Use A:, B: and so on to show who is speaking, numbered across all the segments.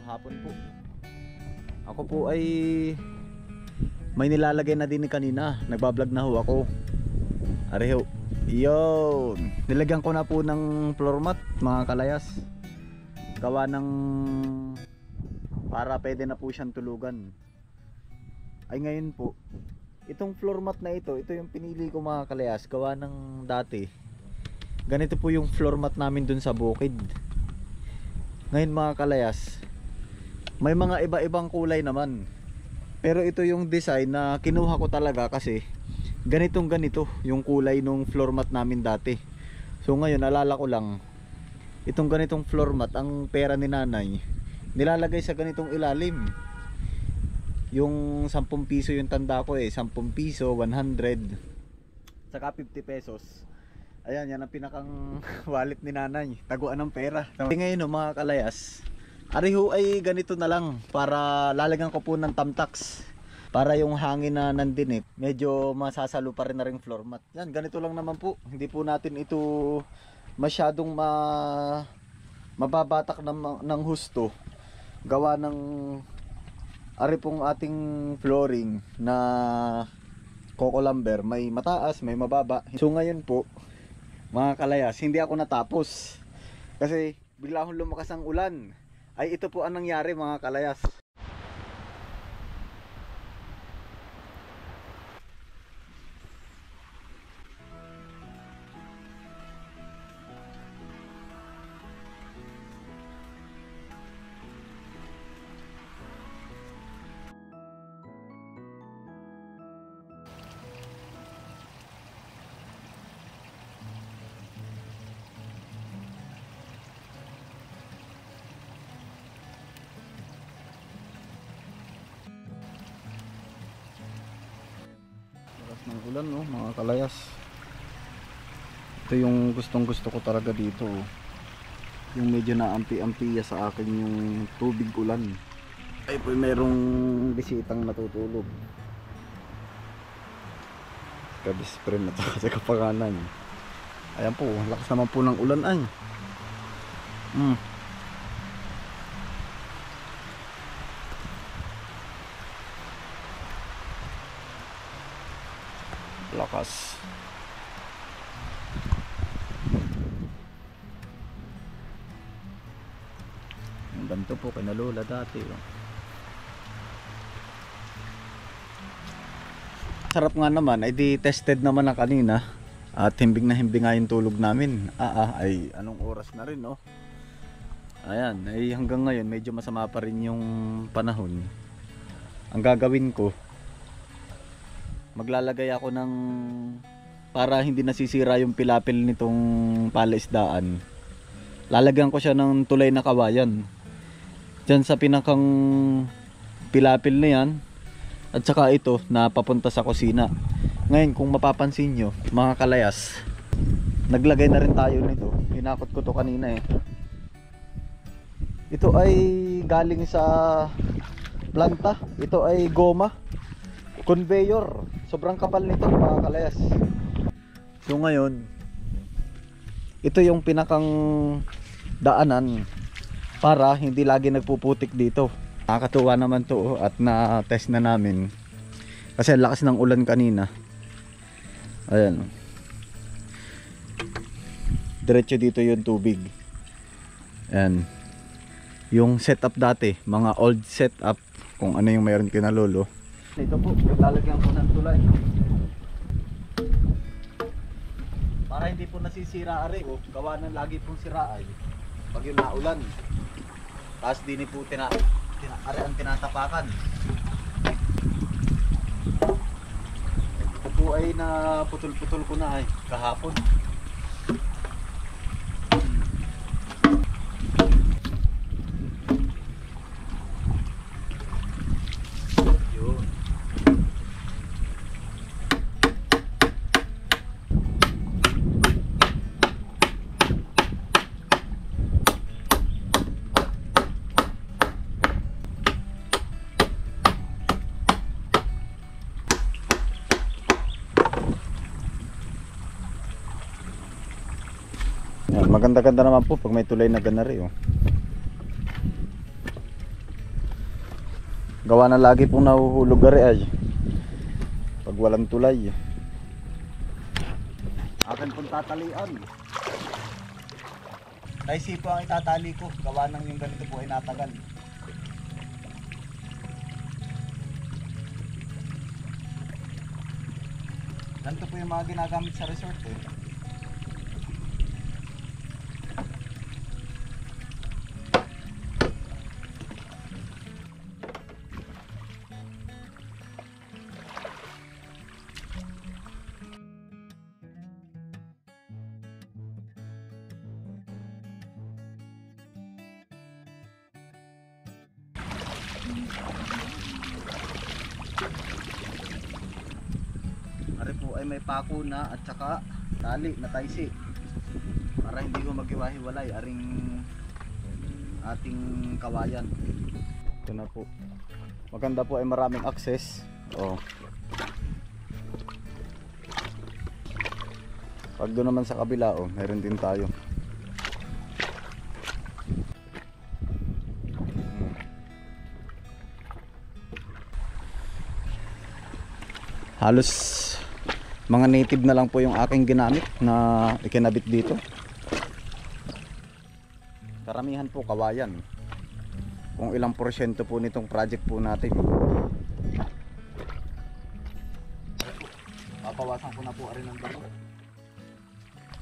A: hapon po. Ako po ay may nilalagay na din kanina. Nagbablog na ho ako. Areho. Yun. Nilagyan ko na po ng floor mat mga kalayas. Gawa ng para pwede na po siyang tulugan. Ay ngayon po, itong floor mat na ito yung pinili ko mga kalayas. Gawa ng dati. Ganito po yung floor mat namin dun sa bukid. Ngayon mga kalayas, may mga iba-ibang kulay naman. Pero ito yung design na kinuha ko talaga kasi ganitong ganito yung kulay nung floor mat namin dati. So ngayon alala ko lang, itong ganitong floor mat, ang pera ni nanay nilalagay sa ganitong ilalim. Yung 10 piso yung tanda ko 10 piso, 100, saka 50 pesos. Ayan, yan ang pinakang wallet ni nanay, taguan ng pera. Ngayon mga kalayas, ariho ay ganito na lang, para lalagyan ko po ng tamtax para yung hangin na nandin medyo masasalo pa rin na ring floor mat. Yan, ganito lang naman po. Hindi po natin ito masyadong mababatak ng husto. Gawa ng ari pong ating flooring na coco lumber, may mataas, may mababa. So ngayon po mga kalayas, hindi ako natapos kasi bigla akong lumakas ang ulan. Ay ito po ang nangyari mga kalayas. Ng ulan mga kalayas. Ito yung gustong gusto ko talaga dito yung medyo naampi-ampiya sa akin yung tubig ulan. Ay po merong bisitang natutulog, kabispre na to sa kapangalan. Ayan po, lakas naman po ng ulan ay. Lakas. Ang ganito po kay Lola dati Sarap nga naman, ay di tested naman na kanina. At himbing na himbing nga yung tulog namin. Ay anong oras na rin Ayan, ay hanggang ngayon medyo masama pa rin yung panahon. Ang gagawin ko, maglalagay ako ng, para hindi nasisira yung pilapil nitong palaisdaan, lalagyan ko siya ng tulay na kawayan dyan sa pinakang pilapil na yan, at saka ito na papunta sa kusina. Ngayon kung mapapansin nyo mga kalayas, naglagay na rin tayo nito. Hinakot ko to kanina Ito ay galing sa planta. Ito ay goma conveyor. Sobrang kapal nito mga kalayas. So ngayon, ito yung pinakang daanan para hindi lagi nagpuputik dito. Nakakatuwa naman to at na-test na namin. Kasi lakas ng ulan kanina. Ayan. Diretso dito yung tubig. Ayan. Yung setup dati, mga old setup, kung ano yung mayroon kina lolo. Ito po, lalagyan ko ng tulay para hindi po nasisira gawa ng lagi pong sira ay pag yung naulan. Tapos din po ang tinatapakan. Ito po ay naputol-putol ko na kahapon. Maganda-ganda naman po pag may tulay na ganari Gawa na lagi pong nahuhulog gari ay pag walang tulay. Akin pong tatalian. Taisi po ang itatali ko. Gawa nang yung ganito po ay natagal. Ganito po yung mga ginagamit sa resort eh. Ari po ay may pako na at saka tali na taisi para hindi ko maghiwa-hiwalay aring ating kawayan. Ito na po. Maganda po ay maraming access. Oh. Pag doon naman sa kabila, oh, meron din tayo. Halos mga native na lang po yung aking ginamit na ikinabit dito. Karamihan po kawayan. Kung ilang porsyento po nitong project po natin. Papawasan ko na po rin ng damo.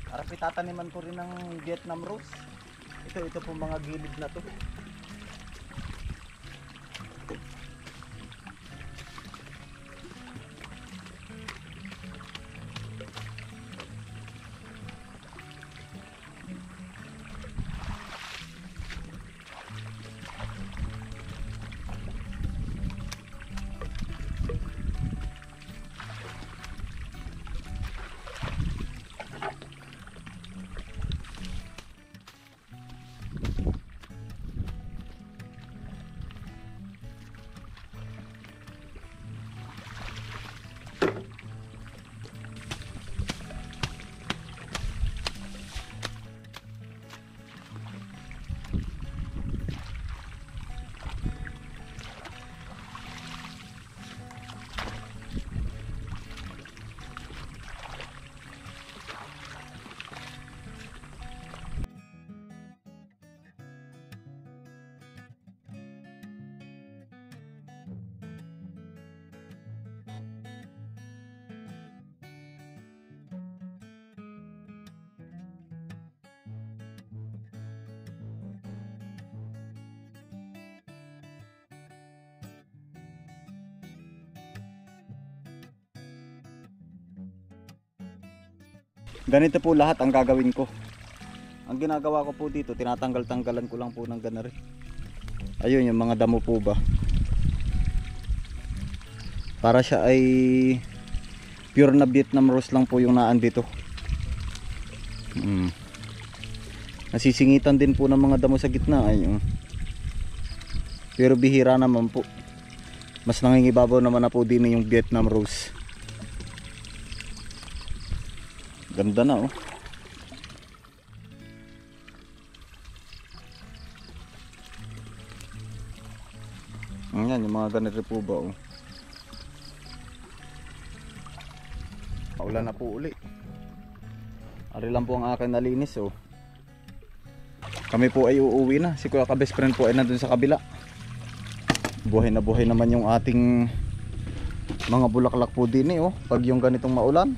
A: Para itataniman ko rin ng Vietnam rose. Ito po mga gilid na to. Ganito po lahat ang gagawin ko. Ang ginagawa ko po dito, tinatanggal-tanggalan ko lang po ng ganari. Ayun yung mga damo po ba. Para siya ay pure na Vietnam rose lang po yung naan dito. Nasisingitan din po ng mga damo sa gitna. Ayun. Pero bihira naman po. Mas nangingibabaw naman na po din yung Vietnam rose. Ganda na oh. Ayan yung mga ganito po ba oh. Paulan na po uli. Ari lang po ang akin nalinis oh. Kami po ay uuwi na. Si Kuya ka best friend po ay nandun sa kabila. Buhay na buhay naman yung ating mga bulaklak po din eh oh. Pag yung ganitong maulan.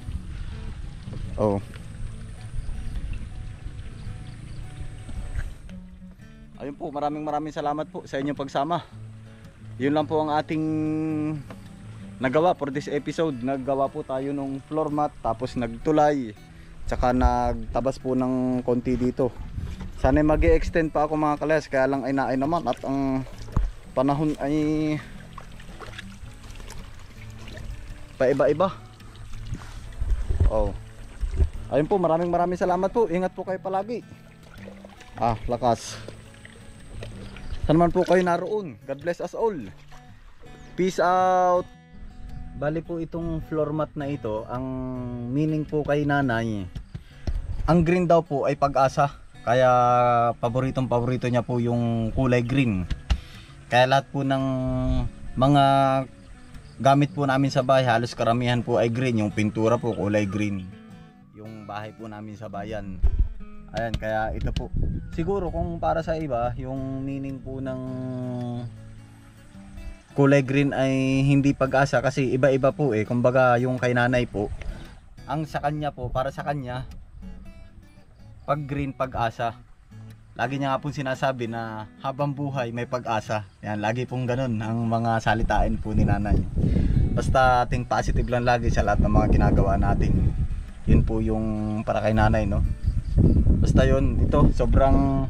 A: Oh. Ayun po, maraming salamat po sa inyong pagsama. Yun lang po ang ating nagawa for this episode. Naggawa po tayo ng floor mat, tapos nagtulay, tsaka nagtabas po ng konti dito. Sana mag-i-extend pa ako mga kalayas, kaya lang ay naay naman at ang panahon ay paiba-iba. Oh. Ayun po, maraming salamat po. Ingat po kayo palagi. Lakas. Saan man po kayo naroon. God bless us all. Peace out. Bali po itong floor mat na ito, ang meaning po kay nanay, ang green daw po ay pag-asa. Kaya paborito niya po yung kulay green. Kaya lahat po ng
B: mga gamit po namin sa bahay, halos karamihan po ay green. Yung pintura po kulay green. Yung bahay po namin sa bayan. Ayan, kaya ito po. Siguro kung para sa iba, yung meaning po ng kulay green ay hindi pag-asa kasi iba-iba po eh. Kumbaga yung kay nanay po, ang sa kanya po, para sa kanya, pag green, pag-asa. Lagi niya nga pong sinasabi na habang buhay may pag-asa. Yan, lagi pong ganun ang mga salitain po ni nanay. Basta ating positive lang lagi sa lahat ng mga ginagawa natin. Yun po yung para kay nanay, no? Basta yun, ito, sobrang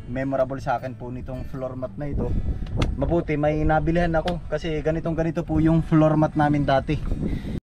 B: memorable sa akin po nitong floor mat na ito. Mabuti may nabilihan ako kasi ganito po yung floor mat namin dati.